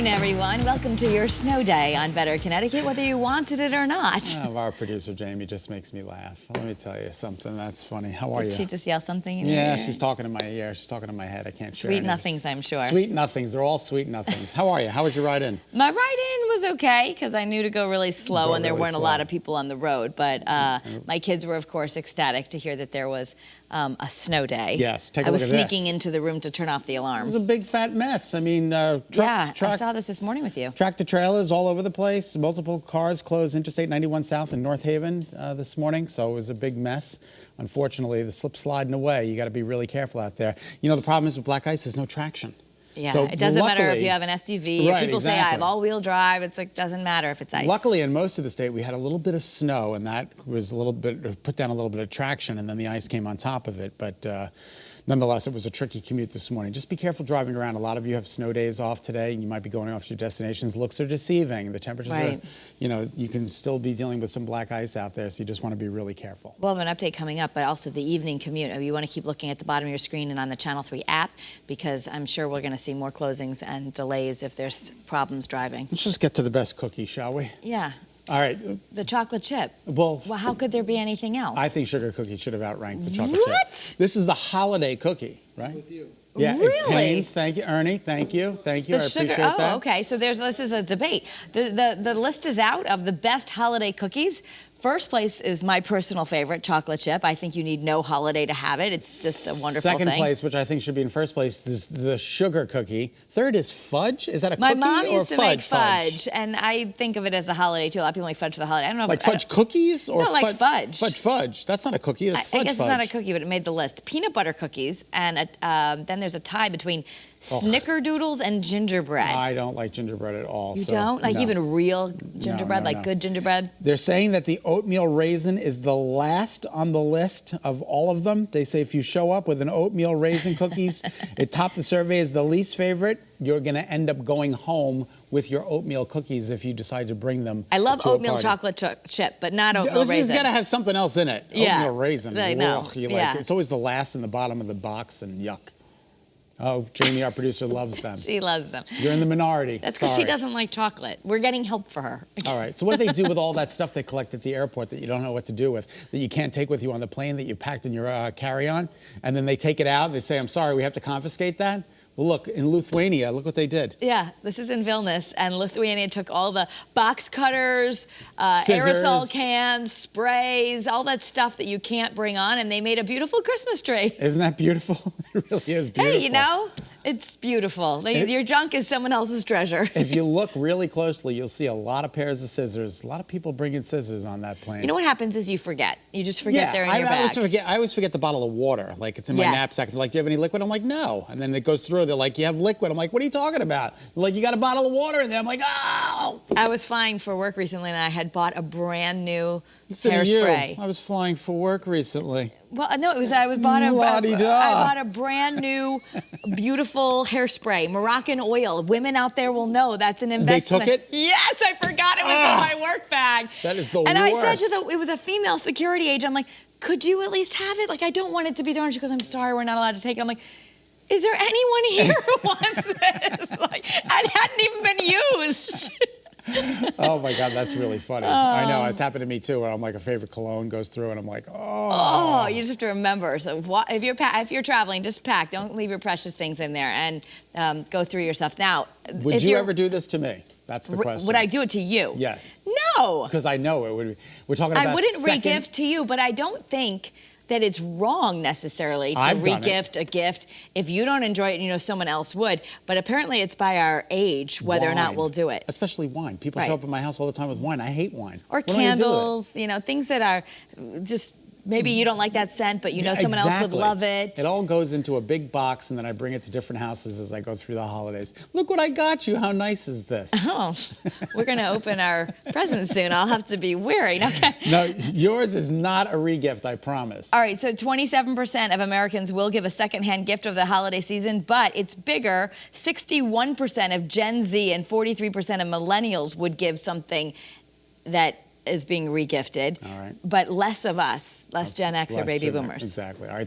afternoon, everyone. Welcome to your snow day on Better Connecticut, whether you wanted it or not. Oh, our producer, Jamie, just makes me laugh. Let me tell you something. That's funny. How are you? Did she just yell something in your Yeah, ear? she's talking in my ear. She's talking in my head. I can't share Sweet anything. nothings, I'm sure. Sweet nothings. They're all sweet nothings. How are you? How was your ride in? My ride-in was okay because I knew to go really slow and there weren't a lot of people on the road. But my kids were, of course, ecstatic to hear that there was a snow day. Yes, take a look at this. I was sneaking into the room to turn off the alarm. It was a big fat mess. I mean, I saw this morning with you. Tractor trailers all over the place. Multiple cars closed Interstate 91 South in North Haven this morning, so it was a big mess. Unfortunately, the slip sliding away. You got to be really careful out there. You know, the problem is with black ice, there's no traction. Yeah, so it doesn't matter if you have an SUV. Right, people say I have all-wheel drive. It's like doesn't matter if it's ice. Luckily, in most of the state, we had a little bit of snow, and that was a little bit put down a little bit of traction, and then the ice came on top of it. But nonetheless, it was a tricky commute this morning. Just be careful driving around. A lot of you have snow days off today, and you might be going off to your destinations. Looks are deceiving. The temperatures are, you know, you can still be dealing with some black ice out there, so you just want to be really careful. We'll have an update coming up, but also the evening commute. You want to keep looking at the bottom of your screen and on the Channel 3 app, because I'm sure we're going to see more closings and delays if there's problems driving. Let's just get to the best cookie, shall we? Yeah. All right. The chocolate chip. Well, how could there be anything else? I think sugar cookie should have outranked the chocolate chip. What? This is a holiday cookie, right? With you. Yeah, really? It contains, thank you, Ernie. Thank you. Thank you. I appreciate that. Oh, okay. So this is a debate. The list is out of the best holiday cookies. First place is my personal favorite, chocolate chip. I think you need no holiday to have it. It's just a wonderful thing. Second place, which I think should be in first place, is the sugar cookie. Third is fudge. Is that a my cookie or mom used to make fudge? and I think of it as a holiday too. A lot of people make fudge for the holiday. I don't know. Like fudge cookies or no, like fudge. Fudge. That's not a cookie. That's fudge. I guess it's not a cookie, but it made the list. Peanut butter cookies, and then there's a tie between snickerdoodles and gingerbread. I don't like gingerbread at all. You don't? Like even real gingerbread, like good gingerbread? They're saying that the oatmeal raisin is the last on the list of all of them. They say if you show up with an oatmeal raisin cookies, it topped the survey as the least favorite. You're going to end up going home with your oatmeal cookies if you decide to bring them. I love oatmeal chocolate chip, but not oatmeal raisin. This has got to have something else in it. Yeah. Oatmeal raisin. I know. Ugh, it's always the last in the bottom of the box, and yuck. Oh, Jamie, our producer, loves them. She loves them. You're in the minority. That's because she doesn't like chocolate. We're getting help for her. All right. So what do they do with all that stuff they collect at the airport that you don't know what to do with, that you can't take with you on the plane, that you packed in your carry-on, and then they take it out and they say, I'm sorry, we have to confiscate that? Well, look, in Lithuania, look what they did. Yeah, this is in Vilnius, and Lithuania took all the box cutters, aerosol cans, sprays, all that stuff that you can't bring on, and they made a beautiful Christmas tree. Isn't that beautiful? It really is beautiful. Hey, you know, it's beautiful. Your junk is someone else's treasure. If you look really closely, you'll see a lot of pairs of scissors. A lot of people bringing scissors on that plane. You know what happens is you forget. You just forget they're in your bag. I always forget the bottle of water. Like, it's in my knapsack. They're like, do you have any liquid? I'm like, no. And then it goes through. They're like, you have liquid. I'm like, what are you talking about? They're like, you got a bottle of water in there. I'm like, oh. I was flying for work recently, and I had bought a brand new hairspray. I was flying for work recently. Well, no, I bought a brand new, beautiful hairspray, Moroccan oil. Women out there will know that's an investment. They took it? Yes, I forgot it was in my work bag. That is the worst. And I said to it was a female security agent, I'm like, could you at least have it? Like, I don't want it to be thrown. She goes, I'm sorry, we're not allowed to take it. I'm like, is there anyone here who wants this? Like, it hadn't even been used. Oh my God, that's really funny. I know, it's happened to me too, where I'm like, a favorite cologne goes through and I'm like, oh. Oh, you just have to remember. So if you're traveling, just pack. Don't leave your precious things in there, and go through your stuff. Now, would you ever do this to me? That's the question. Would I do it to you? Yes. No. Because I know it would be. We're talking about I wouldn't re-gift to you, but I don't think that it's wrong necessarily to re-gift a gift if you don't enjoy it and you know someone else would. But apparently it's by our age whether or not we'll do it. Especially wine. People show up at my house all the time with wine. I hate wine. Or candles, things that are just maybe you don't like that scent, but you know someone else would love it. It all goes into a big box, and then I bring it to different houses as I go through the holidays. Look what I got you. How nice is this? Oh, we're going to open our presents soon. I'll have to be wary. Okay. No, yours is not a re-gift, I promise. All right, so 27% of Americans will give a secondhand gift over the holiday season, but it's bigger. 61% of Gen Z and 43% of millennials would give something that is being re-gifted. All right. But less of us, less Gen X or baby boomers. Exactly. All right.